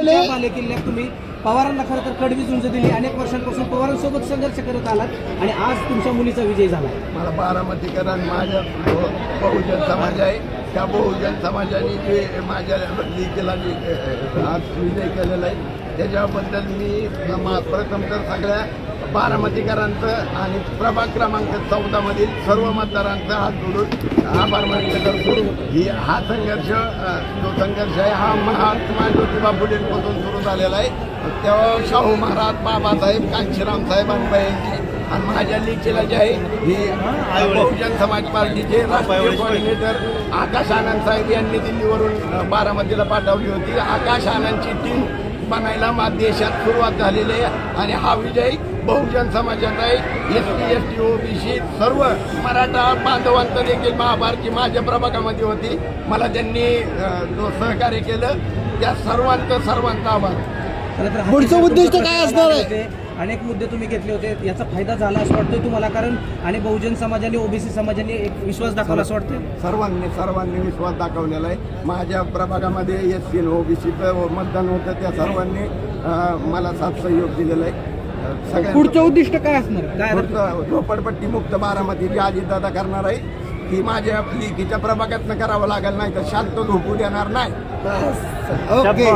तुमच्या बालेकिल्ल्यात तुम्ही पवारांना खरं तर कडवी झुंज दिली, अनेक वर्षांपासून पवारांसोबत संघर्ष करत आलात आणि आज तुमच्या मुलीचा विजय झाला. मला बारामतीकरण माझ्या बहुजन समाज आहे, त्या बहुजन समाजाने जे माझ्या लेकीला आज विजय केलेला आहे त्याच्याबद्दल मी प्रथम तर सगळ्या बारामतीकरांचं आणि प्रभाग क्रमांक 14 मधील सर्व मतदारांचा हात जोडून आभार व्यक्त करतो. हा संघर्ष जो संघर्ष आहे हा महात्मा ज्योतिबा फुलेंपासून सुरू झालेला आहे. तेव्हा शाहू महाराज, बाबासाहेब, कांशीराम साहेब यांची आणि माझ्या लेकीला जे आहे ही बहुजन समाज पार्टीचे राष्ट्रीय कोऑर्डिनेटर आकाश आनंद साहेब यांनी दिल्लीवरून बारामतीला पाठवली होती. आकाश आनंदची टीम बनायला देशात सुरुवात झालेली आहे आणि हा विजय बहुजन समाजाचा आहे. SC, ST, OBC सर्व मराठा बांधवांचं देखील महाभारती माझ्या प्रभागामध्ये होती. मला त्यांनी जो सहकार्य केलं त्या सर्वांचा आभार. पुढचं उद्दिष्ट काय असणार आहे? अनेक मुद्दे तुम्ही घेतले होते, याचा फायदा झाला असं वाटतंय तुम्हाला? कारण आणि बहुजन समाजाने, OBC समाजाने एक विश्वास दाखवला असं वाटतं. सर्वांनी विश्वास दाखवलेला आहे. माझ्या प्रभागामध्ये SC, OBC मतदान होतं, त्या सर्वांनी मला साथ सहयोग दिलेला आहे. पुढचं उद्दिष्ट काय असणार? झोपडपट्टी मुक्त बारामती जी अजितदादा करणार आहे ती माझ्या लेकीच्या प्रभागातनं करावं लागेल, नाही तर शांत झोपू देणार नाही. ओके.